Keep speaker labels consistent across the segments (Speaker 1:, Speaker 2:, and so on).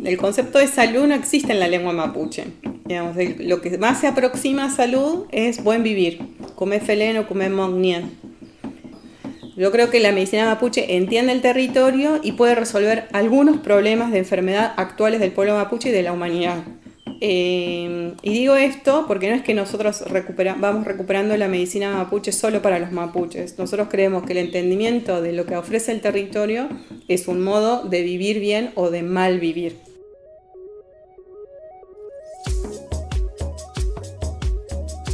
Speaker 1: El concepto de salud no existe en la lengua mapuche. Digamos, lo que más se aproxima a salud es buen vivir, comer felén o comer mognien. Yo creo que la medicina mapuche entiende el territorio y puede resolver algunos problemas de enfermedad actuales del pueblo mapuche y de la humanidad. Y digo esto porque no es que nosotros vamos recuperando la medicina mapuche solo para los mapuches. Nosotros creemos que el entendimiento de lo que ofrece el territorio es un modo de vivir bien o de mal vivir.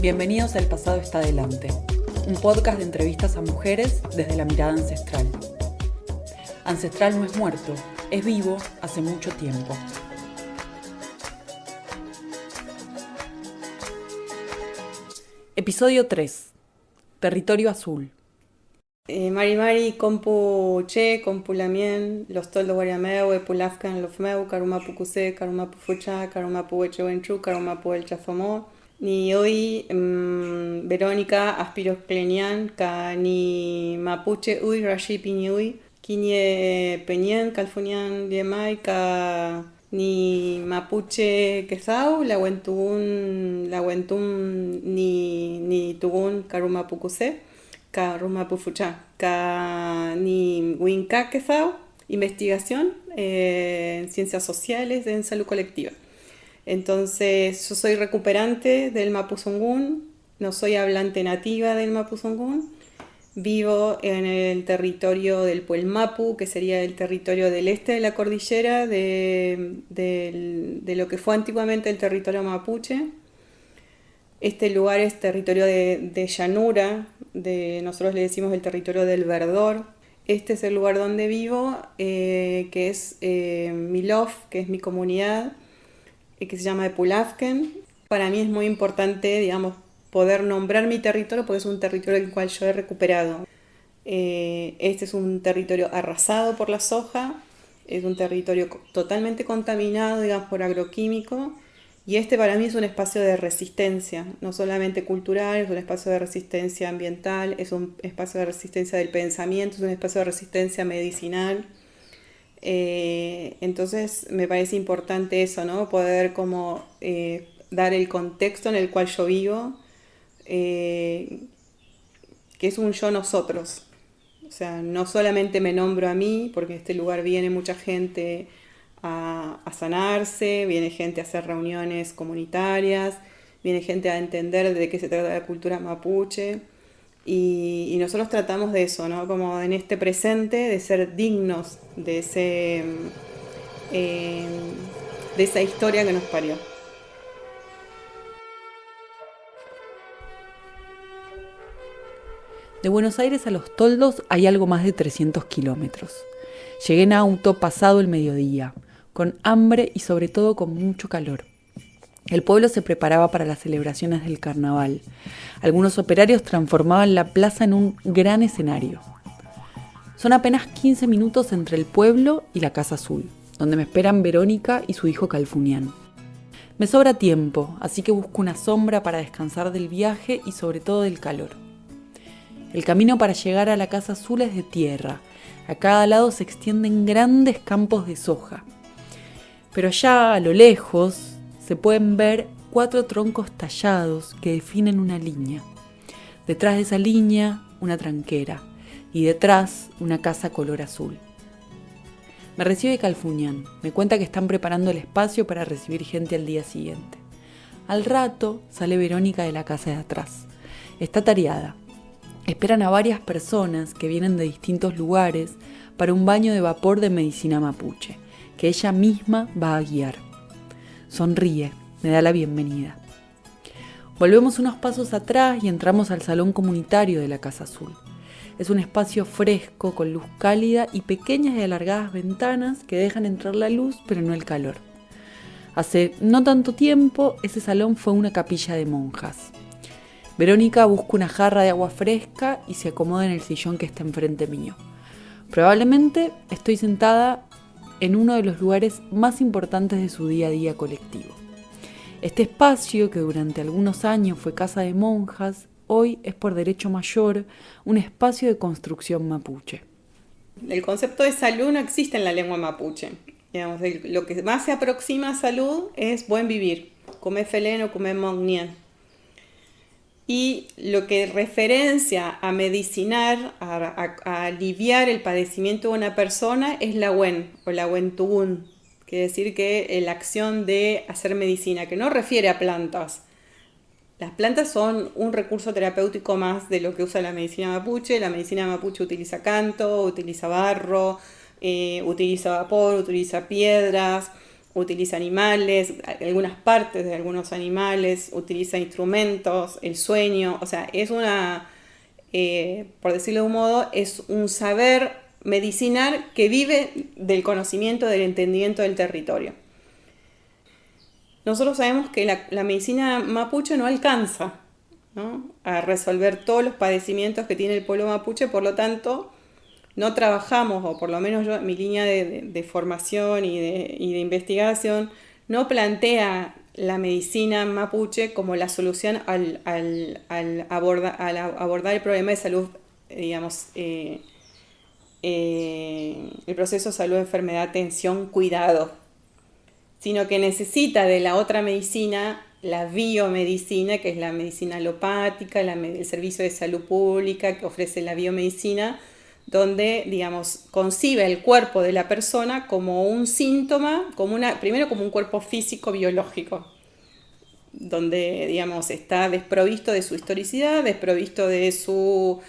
Speaker 2: Bienvenidos a El Pasado está Adelante, un podcast de entrevistas a mujeres desde la mirada ancestral. Ancestral no es muerto, es vivo hace mucho tiempo. Episodio 3. Territorio Azul.
Speaker 1: Mari compu che, compu lamien, los toldos guariameu, pulafcan lofmeu, karumapu kuse, karumapu fucha, karumapu echewenchu, karumapu el chafomó. Ni hoy Verónica aspiro clenian, ka ni mapuche uy rashi piñi uy, kinie peñen, calfunian diemai, ka ni mapuche quesau, la wentun ni tugun karumapu kuse. Ka Rumapu Fucha, ka ni Winka Quesao, investigación en ciencias sociales, en salud colectiva. Entonces, yo soy recuperante del Mapuzungún, no soy hablante nativa del Mapuzungún, vivo en el territorio del Puelmapu, que sería el territorio del este de la cordillera, de lo que fue antiguamente el territorio mapuche. Este lugar es territorio de llanura, nosotros le decimos el territorio del verdor. Este es el lugar donde vivo, que es mi lof, que es mi comunidad, que se llama Epulafken. Para mí es muy importante, digamos, poder nombrar mi territorio porque es un territorio el cual yo he recuperado. Este es un territorio arrasado por la soja, es un territorio totalmente contaminado, digamos, por agroquímico. Y este para mí es un espacio de resistencia, no solamente cultural, es un espacio de resistencia ambiental, es un espacio de resistencia del pensamiento, es un espacio de resistencia medicinal. Entonces me parece importante eso, ¿no? Poder como dar el contexto en el cual yo vivo, que es un yo-nosotros. O sea, no solamente me nombro a mí, porque en este lugar viene mucha gente a sanarse, viene gente a hacer reuniones comunitarias, viene gente a entender de qué se trata la cultura mapuche. Y nosotros tratamos de eso, ¿no? Como en este presente, de ser dignos de esa historia que nos parió.
Speaker 2: De Buenos Aires a Los Toldos hay algo más de 300 kilómetros. Llegué en auto pasado el mediodía, con hambre y sobre todo con mucho calor. El pueblo se preparaba para las celebraciones del carnaval. Algunos operarios transformaban la plaza en un gran escenario. Son apenas 15 minutos entre el pueblo y la Casa Azul, donde me esperan Verónica y su hijo Calfunián. Me sobra tiempo, así que busco una sombra para descansar del viaje y sobre todo del calor. El camino para llegar a la Casa Azul es de tierra. A cada lado se extienden grandes campos de soja. Pero allá, a lo lejos, se pueden ver 4 troncos tallados que definen una línea. Detrás de esa línea, una tranquera. Y detrás, una casa color azul. Me recibe Calfuñán. Me cuenta que están preparando el espacio para recibir gente al día siguiente. Al rato, sale Verónica de la casa de atrás. Está tareada. Esperan a varias personas que vienen de distintos lugares para un baño de vapor de medicina mapuche, que ella misma va a guiar. Sonríe, me da la bienvenida. Volvemos unos pasos atrás y entramos al salón comunitario de la Casa Azul. Es un espacio fresco, con luz cálida y pequeñas y alargadas ventanas que dejan entrar la luz, pero no el calor. Hace no tanto tiempo, ese salón fue una capilla de monjas. Verónica busca una jarra de agua fresca y se acomoda en el sillón que está enfrente mío. Probablemente estoy sentada en uno de los lugares más importantes de su día a día colectivo. Este espacio, que durante algunos años fue casa de monjas, hoy es por derecho mayor un espacio de construcción mapuche.
Speaker 1: El concepto de salud no existe en la lengua mapuche. Digamos, lo que más se aproxima a salud es buen vivir, comer felén o comer mognien. Y lo que referencia a medicinar, a aliviar el padecimiento de una persona es la wen o la wentugun. Quiere decir que la acción de hacer medicina, que no refiere a plantas. Las plantas son un recurso terapéutico más de lo que usa la medicina mapuche. La medicina mapuche utiliza canto, utiliza barro, utiliza vapor, utiliza piedras, utiliza animales, algunas partes de algunos animales, utiliza instrumentos, el sueño. O sea, es una, por decirlo de un modo, es un saber medicinal que vive del conocimiento, del entendimiento del territorio. Nosotros sabemos que la medicina mapuche no alcanza, ¿no?, a resolver todos los padecimientos que tiene el pueblo mapuche, por lo tanto, no trabajamos, o por lo menos yo, mi línea de formación y de investigación, no plantea la medicina mapuche como la solución al abordar el problema de salud, digamos, el proceso de salud, enfermedad, atención, cuidado, sino que necesita de la otra medicina, la biomedicina, que es la medicina alopática, el servicio de salud pública que ofrece la biomedicina, donde, digamos, concibe el cuerpo de la persona como un síntoma, primero como un cuerpo físico biológico, donde, digamos, está desprovisto de su historicidad, desprovisto de su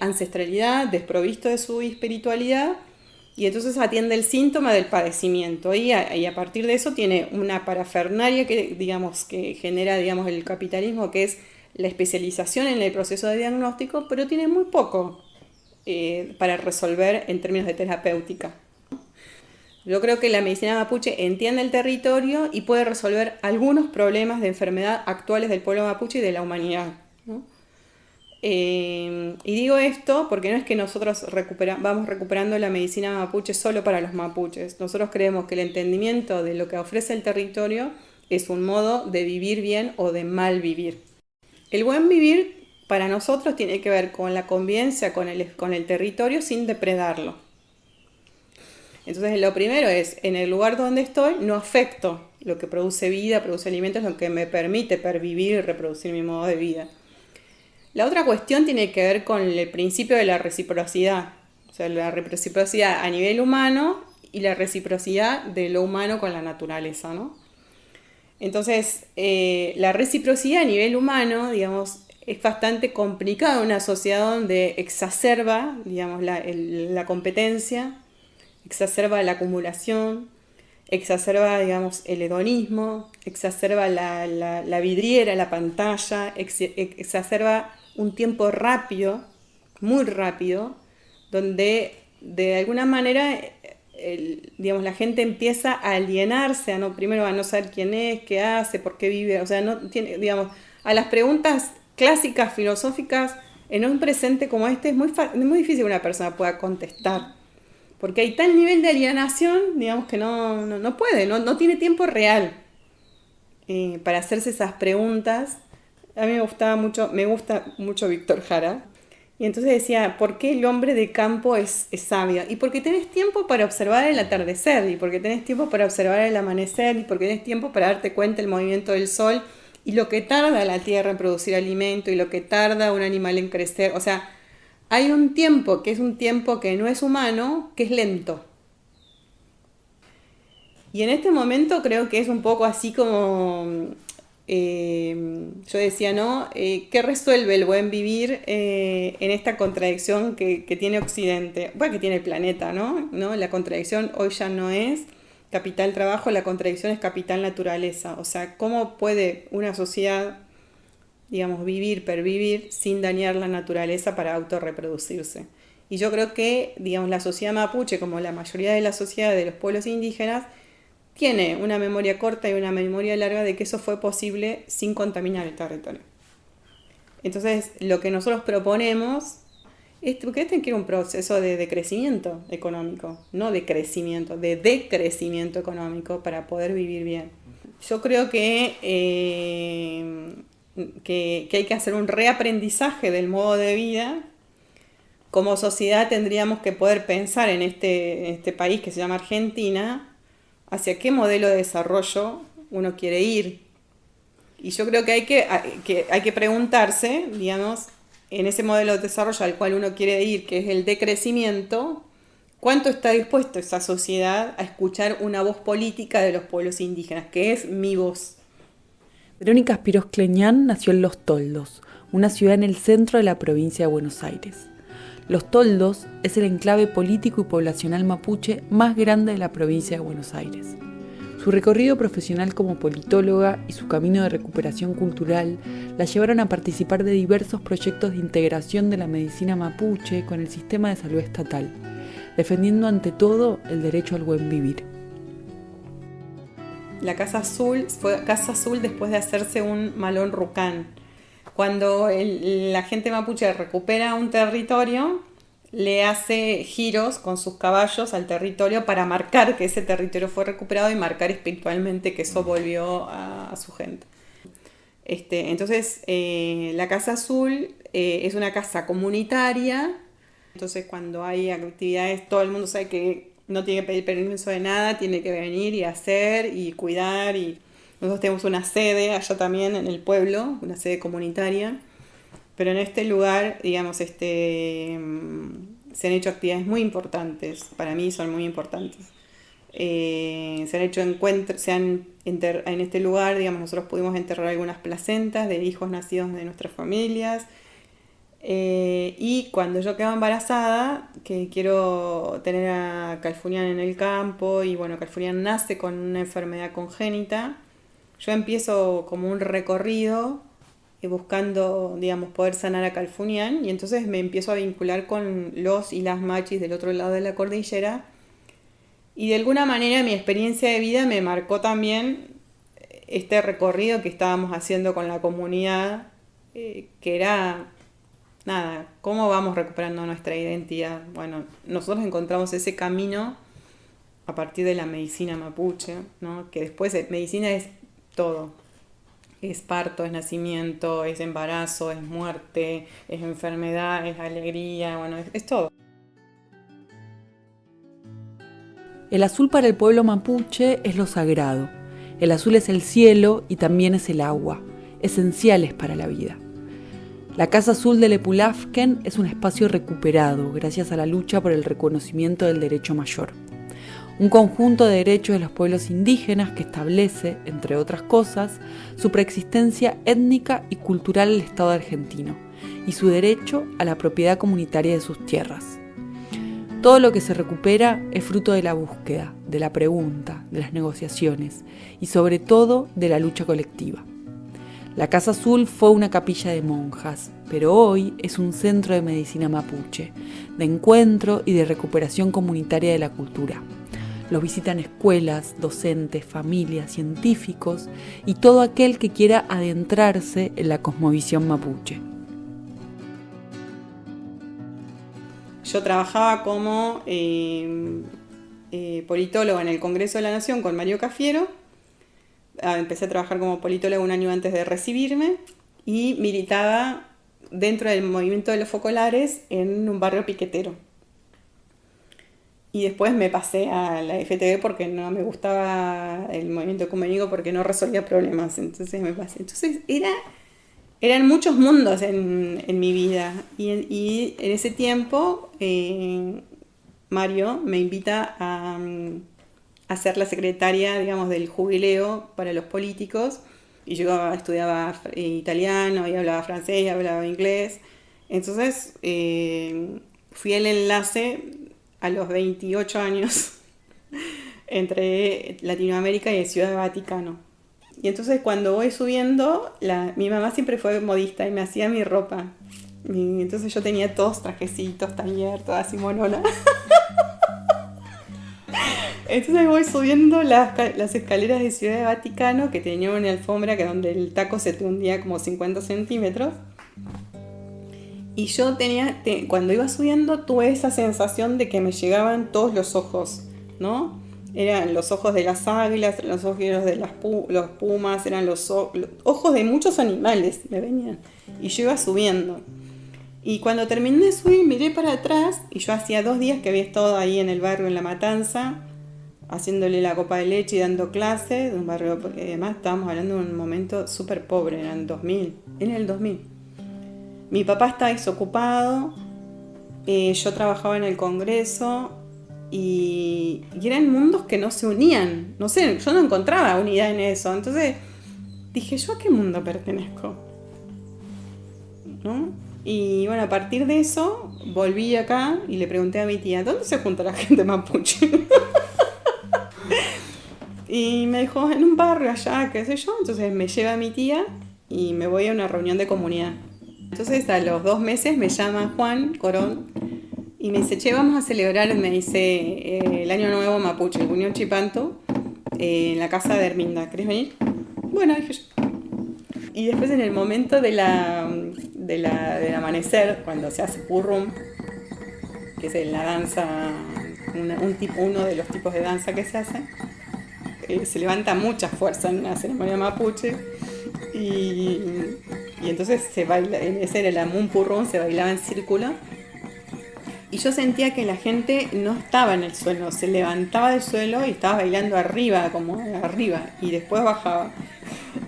Speaker 1: ancestralidad, desprovisto de su espiritualidad, y entonces atiende el síntoma del padecimiento, y a partir de eso tiene una parafernalia que, digamos, que genera, digamos, el capitalismo, que es la especialización en el proceso de diagnóstico, pero tiene muy poco para resolver en términos de terapéutica. Yo creo que la medicina mapuche entiende el territorio y puede resolver algunos problemas de enfermedad actuales del pueblo mapuche y de la humanidad, ¿no? Y digo esto porque no es que nosotros vamos recuperando la medicina mapuche solo para los mapuches. Nosotros creemos que el entendimiento de lo que ofrece el territorio es un modo de vivir bien o de mal vivir. El buen vivir para nosotros tiene que ver con la convivencia con el territorio sin depredarlo. Entonces, lo primero es, en el lugar donde estoy, no afecto lo que produce vida, produce alimentos, lo que me permite pervivir y reproducir mi modo de vida. La otra cuestión tiene que ver con el principio de la reciprocidad, o sea, la reciprocidad a nivel humano y la reciprocidad de lo humano con la naturaleza, ¿no? Entonces, la reciprocidad a nivel humano, digamos, es bastante complicado en una sociedad donde exacerba, digamos, la competencia, exacerba la acumulación, exacerba, digamos, el hedonismo, exacerba la vidriera, la pantalla, exacerba un tiempo rápido, muy rápido, donde de alguna manera digamos, la gente empieza a alienarse, primero a no saber quién es, qué hace, por qué vive, o sea, no tiene, digamos, a las preguntas clásicas filosóficas en un presente como este es muy difícil que una persona pueda contestar, porque hay tal nivel de alienación, digamos, que no puede, no tiene tiempo real para hacerse esas preguntas. A mí me gusta mucho Víctor Jara. Y entonces decía, ¿por qué el hombre de campo es sabio? Y porque tenés tiempo para observar el atardecer, y porque tenés tiempo para observar el amanecer, y porque tenés tiempo para darte cuenta del movimiento del sol, y lo que tarda la tierra en producir alimento, y lo que tarda un animal en crecer. O sea, hay un tiempo que es un tiempo que no es humano, que es lento. Y en este momento creo que es un poco así como... yo decía, ¿no? ¿Qué resuelve el buen vivir en esta contradicción que tiene Occidente? Bueno, que tiene el planeta, ¿no? La contradicción hoy ya no es capital trabajo, la contradicción es capital naturaleza. O sea, ¿cómo puede una sociedad, digamos, pervivir sin dañar la naturaleza para autorreproducirse? Y yo creo que, digamos, la sociedad mapuche, como la mayoría de la sociedad de los pueblos indígenas, tiene una memoria corta y una memoria larga de que eso fue posible sin contaminar el territorio. Entonces, lo que nosotros proponemos es que este quiere un proceso de decrecimiento económico, no de crecimiento, de decrecimiento económico para poder vivir bien. Yo creo que hay que hacer un reaprendizaje del modo de vida. Como sociedad tendríamos que poder pensar en este país que se llama Argentina, hacia qué modelo de desarrollo uno quiere ir. Y yo creo que hay que preguntarse, digamos, en ese modelo de desarrollo al cual uno quiere ir, que es el de crecimiento, ¿cuánto está dispuesto esa sociedad a escuchar una voz política de los pueblos indígenas, que es mi voz?
Speaker 2: Verónica Spiros Cleñán nació en Los Toldos, una ciudad en el centro de la provincia de Buenos Aires. Los Toldos es el enclave político y poblacional mapuche más grande de la provincia de Buenos Aires. Su recorrido profesional como politóloga y su camino de recuperación cultural la llevaron a participar de diversos proyectos de integración de la medicina mapuche con el sistema de salud estatal, defendiendo ante todo el derecho al buen vivir.
Speaker 1: La Casa Azul fue Casa Azul después de hacerse un Malón Rucán. Cuando la gente mapuche recupera un territorio, le hace giros con sus caballos al territorio para marcar que ese territorio fue recuperado y marcar espiritualmente que eso volvió a su gente. Entonces, la Casa Azul es una casa comunitaria. Entonces, cuando hay actividades, todo el mundo sabe que no tiene que pedir permiso de nada, tiene que venir y hacer y cuidar. Y nosotros tenemos una sede allá también en el pueblo, una sede comunitaria. Pero en este lugar, digamos, se han hecho actividades muy importantes, para mí son muy importantes. Se han hecho encuentros, en este lugar, digamos, nosotros pudimos enterrar algunas placentas de hijos nacidos de nuestras familias. Y cuando yo quedo embarazada, que quiero tener a Calfunian en el campo, y bueno, Calfunian nace con una enfermedad congénita, yo empiezo como un recorrido buscando, digamos, poder sanar a Calfunian, y entonces me empiezo a vincular con los y las machis del otro lado de la cordillera, y de alguna manera mi experiencia de vida me marcó también este recorrido que estábamos haciendo con la comunidad, que era, nada, cómo vamos recuperando nuestra identidad. Bueno, nosotros encontramos ese camino a partir de la medicina mapuche, ¿no? Que después medicina es todo. Es parto, es nacimiento, es embarazo, es muerte, es enfermedad, es alegría, bueno, es todo.
Speaker 2: El azul para el pueblo mapuche es lo sagrado. El azul es el cielo y también es el agua, esenciales para la vida. La Casa Azul de Lepulafken es un espacio recuperado gracias a la lucha por el reconocimiento del derecho mayor. Un conjunto de derechos de los pueblos indígenas que establece, entre otras cosas, su preexistencia étnica y cultural al Estado argentino y su derecho a la propiedad comunitaria de sus tierras. Todo lo que se recupera es fruto de la búsqueda, de la pregunta, de las negociaciones y sobre todo de la lucha colectiva. La Casa Azul fue una capilla de monjas, pero hoy es un centro de medicina mapuche, de encuentro y de recuperación comunitaria de la cultura. Los visitan escuelas, docentes, familias, científicos y todo aquel que quiera adentrarse en la cosmovisión mapuche.
Speaker 1: Yo trabajaba como politóloga en el Congreso de la Nación con Mario Cafiero. Empecé a trabajar como politóloga un año antes de recibirme y militaba dentro del movimiento de los focolares en un barrio piquetero. Y después me pasé a la FTV porque no me gustaba el movimiento ecuménico, porque no resolvía problemas. Entonces me pasé. Entonces eran muchos mundos en mi vida. Y en ese tiempo Mario me invita a ser la secretaria, digamos, del jubileo para los políticos. Y yo estudiaba italiano, y hablaba francés, y hablaba inglés. Entonces fui el enlace a los 28 años entre Latinoamérica y Ciudad Vaticano. Y entonces cuando voy subiendo, mi mamá siempre fue modista y me hacía mi ropa. Y entonces yo tenía todos trajecitos, taller, toda así monona. Entonces voy subiendo las escaleras de Ciudad Vaticano, que tenía una alfombra donde el taco se te hundía como 50 centímetros. Y yo cuando iba subiendo, tuve esa sensación de que me llegaban todos los ojos, ¿no? Eran los ojos de las águilas, los ojos de los pumas, eran los ojos de muchos animales me venían. Y yo iba subiendo. Y cuando terminé de subir, miré para atrás, y yo hacía 2 días que había estado ahí en el barrio, en La Matanza, haciéndole la copa de leche y dando clases, de un barrio, además estábamos hablando de un momento súper pobre, en el 2000, en el 2000. Mi papá estaba desocupado, yo trabajaba en el Congreso y eran mundos que no se unían, no sé, yo no encontraba unidad en eso, entonces dije, ¿yo a qué mundo pertenezco? ¿No? Y bueno, a partir de eso volví acá y le pregunté a mi tía, ¿dónde se junta la gente mapuche? Y me dijo, en un barrio allá, qué sé yo. Entonces me lleva mi tía y me voy a una reunión de comunidad. Entonces a los 2 meses me llama Juan Corón y me dice, che, vamos a celebrar, me dice, el año nuevo mapuche, el Unión Chipanto, en la casa de Herminda. ¿Querés venir? Bueno, dije yo. Y después en el momento del amanecer, cuando se hace purrum, que es la danza, uno de los tipos de danza que se hace, se levanta mucha fuerza en una ceremonia mapuche y entonces se baila, ese era el Amun Purrún, se bailaba en círculo y yo sentía que la gente no estaba en el suelo, se levantaba del suelo y estaba bailando arriba, como arriba, y después bajaba.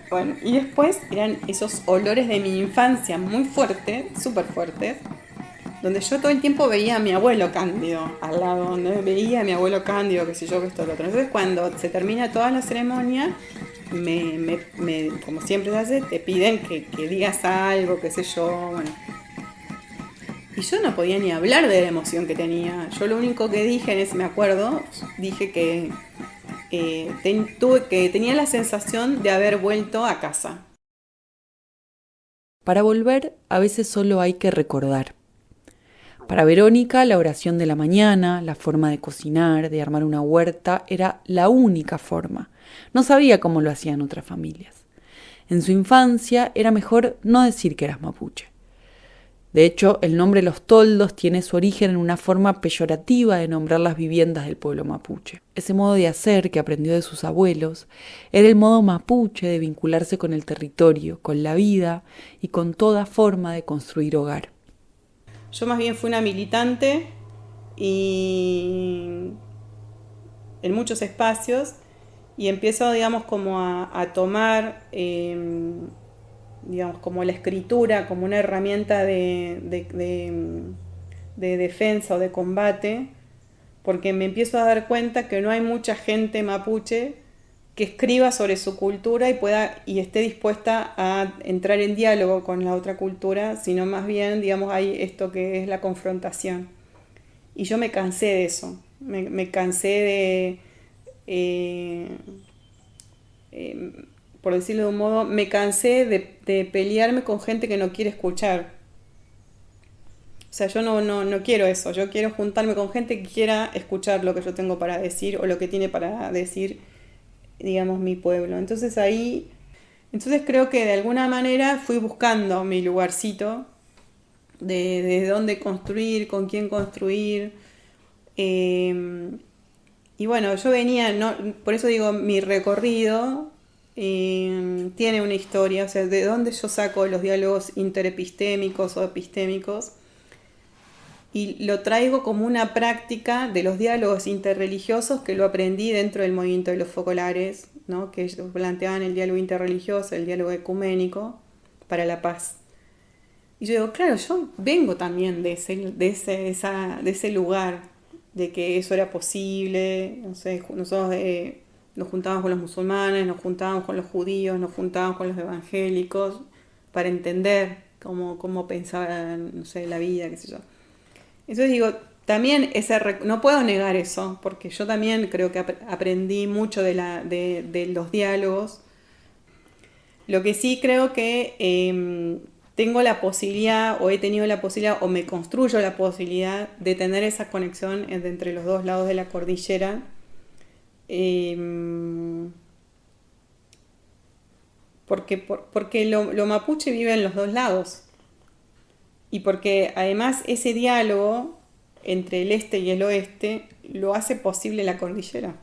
Speaker 1: Bueno, y después eran esos olores de mi infancia muy fuertes, súper fuertes, donde yo todo el tiempo veía a mi abuelo Cándido al lado, donde veía a mi abuelo Cándido, qué sé yo, que esto, lo otro. Entonces cuando se termina toda la ceremonia, como siempre se hace, te piden que digas algo, qué sé yo, bueno. Y yo no podía ni hablar de la emoción que tenía. Yo lo único que dije en ese, me acuerdo, dije que tenía la sensación de haber vuelto a casa.
Speaker 2: Para volver, a veces solo hay que recordar. Para Verónica, la oración de la mañana, la forma de cocinar, de armar una huerta, era la única forma. No sabía cómo lo hacían otras familias. En su infancia era mejor no decir que eras mapuche. De hecho, el nombre Los Toldos tiene su origen en una forma peyorativa de nombrar las viviendas del pueblo mapuche. Ese modo de hacer que aprendió de sus abuelos era el modo mapuche de vincularse con el territorio, con la vida y con toda forma de construir hogar.
Speaker 1: Yo más bien fui una militante y en muchos espacios y empiezo, digamos, como a tomar, digamos, como la escritura como una herramienta de defensa o de combate, porque me empiezo a dar cuenta que no hay mucha gente mapuche que escriba sobre su cultura y esté dispuesta a entrar en diálogo con la otra cultura, sino más bien, digamos, hay esto que es la confrontación. Y yo me cansé de eso, me cansé eh, por decirlo de un modo, me cansé de pelearme con gente que no quiere escuchar. O sea, yo no quiero eso, yo quiero juntarme con gente que quiera escuchar lo que yo tengo para decir o lo que tiene para decir, digamos, mi pueblo. Entonces creo que de alguna manera fui buscando mi lugarcito de dónde construir, con quién construir. Y bueno, yo venía, no, por eso digo, mi recorrido tiene una historia, o sea, de dónde yo saco los diálogos interepistémicos o epistémicos y lo traigo como una práctica de los diálogos interreligiosos que lo aprendí dentro del movimiento de los focolares, ¿no? Que ellos planteaban el diálogo interreligioso, el diálogo ecuménico para la paz. Y yo digo, claro, yo vengo también de ese lugar, de que eso era posible, no sé, nosotros nos juntábamos con los musulmanes, nos juntábamos con los judíos, nos juntábamos con los evangélicos, para entender cómo pensaban, no sé, la vida, qué sé yo. Entonces digo, también no puedo negar eso, porque yo también creo que aprendí mucho de los diálogos. Lo que sí creo que tengo la posibilidad, o he tenido la posibilidad, o me construyo la posibilidad de tener esa conexión entre los dos lados de la cordillera. Porque lo mapuche vive en los dos lados. Y porque además ese diálogo entre el este y el oeste lo hace posible la cordillera.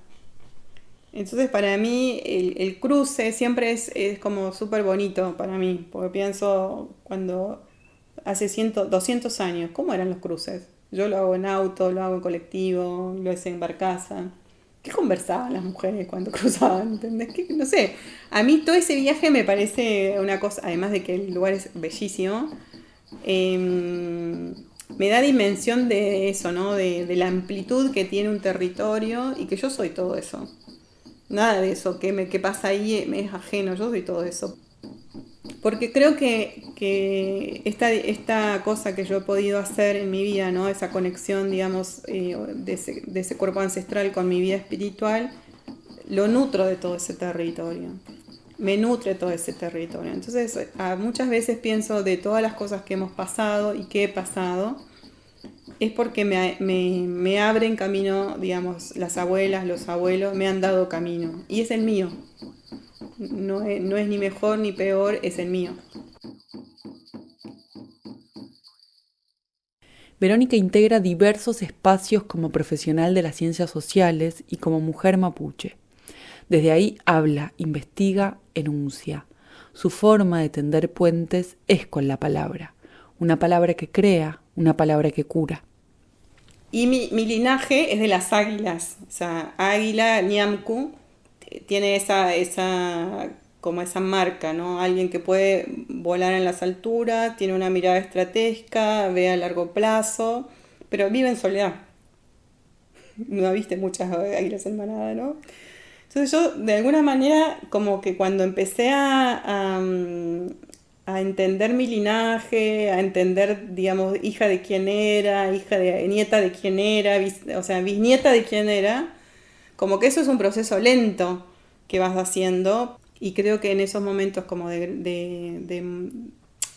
Speaker 1: Entonces para mí el cruce siempre es como súper bonito para mí, porque pienso cuando hace 200 años, ¿cómo eran los cruces? Yo lo hago en auto, lo hago en colectivo, lo hice en barcaza. ¿Qué conversaban las mujeres cuando cruzaban? ¿Entendés? No sé, a mí todo ese viaje me parece una cosa, además de que el lugar es bellísimo, me da dimensión de eso, ¿no? De la amplitud que tiene un territorio y que yo soy todo eso. Nada de eso que pasa ahí me es ajeno, yo soy todo eso. Porque creo que esta cosa que yo he podido hacer en mi vida, ¿no? Esa conexión, digamos, de ese cuerpo ancestral con mi vida espiritual, lo nutro de todo ese territorio. Me nutre todo ese territorio. Entonces, muchas veces pienso de todas las cosas que hemos pasado y que he pasado, es porque me abren camino, digamos, las abuelas, los abuelos, me han dado camino. Y es el mío. No es ni mejor ni peor, es el mío.
Speaker 2: Verónica integra diversos espacios como profesional de las ciencias sociales y como mujer mapuche. Desde ahí habla, investiga, enuncia. Su forma de tender puentes es con la palabra. Una palabra que crea, una palabra que cura.
Speaker 1: Y mi linaje es de las águilas. O sea, águila, ñamku, tiene como esa marca, ¿no? Alguien que puede volar en las alturas, tiene una mirada estratégica, ve a largo plazo, pero vive en soledad. No viste muchas águilas en manada, ¿no? Entonces yo, de alguna manera, como que cuando empecé a entender mi linaje, a entender, digamos, hija de quién era, nieta de quién era, o sea, bisnieta de quién era, como que eso es un proceso lento que vas haciendo y creo que en esos momentos como de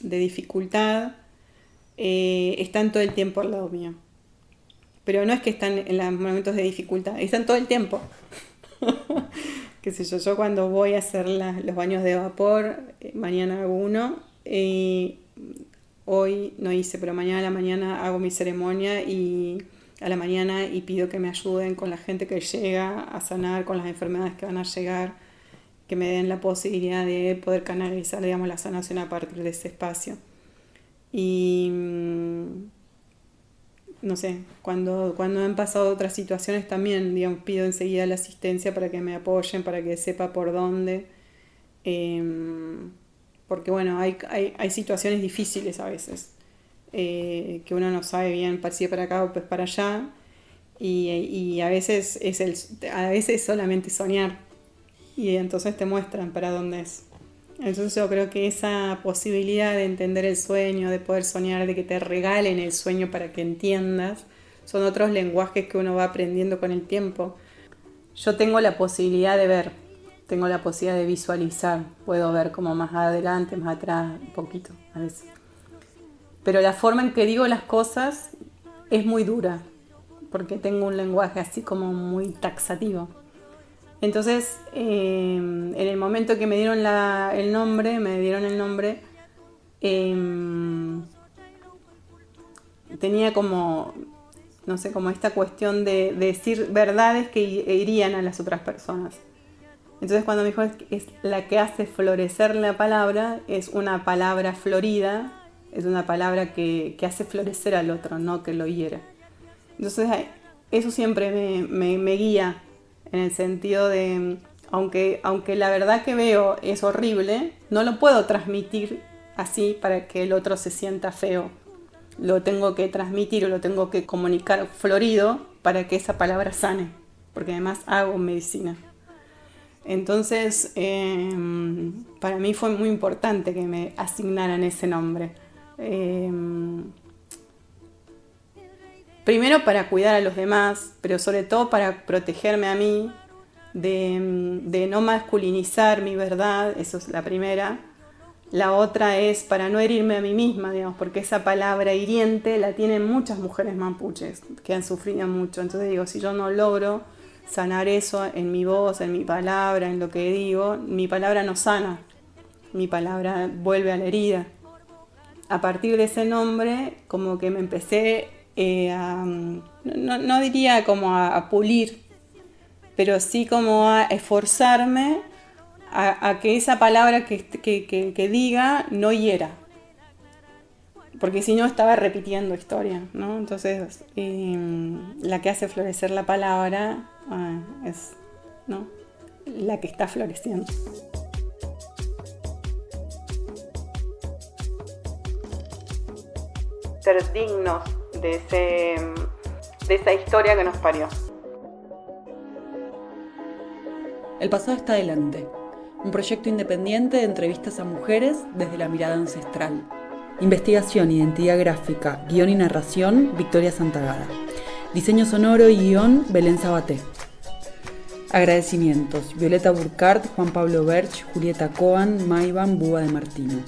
Speaker 1: dificultad están todo el tiempo al lado mío. Pero no es que están en los momentos de dificultad, están todo el tiempo. Qué sé yo cuando voy a hacer los baños de vapor, mañana hago uno, hoy no hice, pero mañana a la mañana hago mi ceremonia y a la mañana y pido que me ayuden con la gente que llega a sanar, con las enfermedades que van a llegar, que me den la posibilidad de poder canalizar, digamos, la sanación a partir de ese espacio. Y no sé, cuando han pasado otras situaciones también, digamos, pido enseguida la asistencia para que me apoyen, para que sepa por dónde. Porque bueno, hay situaciones difíciles a veces, que uno no sabe bien si es para acá o pues para allá. Y a veces a veces solamente soñar. Y entonces te muestran para dónde es. Entonces yo creo que esa posibilidad de entender el sueño, de poder soñar, de que te regalen el sueño para que entiendas, son otros lenguajes que uno va aprendiendo con el tiempo. Yo tengo la posibilidad de ver, tengo la posibilidad de visualizar, puedo ver como más adelante, más atrás, un poquito a veces. Pero la forma en que digo las cosas es muy dura, porque tengo un lenguaje así como muy taxativo. Entonces, en el momento que me dieron el nombre, tenía como, no sé, como esta cuestión de decir verdades que irían a las otras personas. Entonces cuando me dijo es la que hace florecer la palabra, es una palabra florida, es una palabra que hace florecer al otro, no que lo hiere. Entonces eso siempre me guía en el sentido de, aunque la verdad que veo es horrible, no lo puedo transmitir así para que el otro se sienta feo. Lo tengo que transmitir o lo tengo que comunicar florido para que esa palabra sane, porque además hago medicina. Entonces, para mí fue muy importante que me asignaran ese nombre. Primero para cuidar a los demás, pero sobre todo para protegerme a mí de no masculinizar mi verdad, eso es la primera. La otra es para no herirme a mí misma, digamos, porque esa palabra hiriente la tienen muchas mujeres mapuches que han sufrido mucho. Entonces digo, si yo no logro sanar eso en mi voz, en mi palabra, en lo que digo, mi palabra no sana, mi palabra vuelve a la herida. A partir de ese nombre, como que me empecé no diría como a pulir, pero sí como a esforzarme a que esa palabra que diga no hiera, porque si no estaba repitiendo historia, ¿no? Entonces la que hace florecer la palabra es, ¿no?, la que está floreciendo. Ser dignos de esa historia que nos parió.
Speaker 2: El pasado está adelante. Un proyecto independiente de entrevistas a mujeres desde la mirada ancestral. Investigación, identidad gráfica, guión y narración, Victoria Santagada. Diseño sonoro y guión, Belén Sabaté. Agradecimientos, Violeta Burkhardt, Juan Pablo Berch, Julieta Coan, Maivan, Búa de Martino.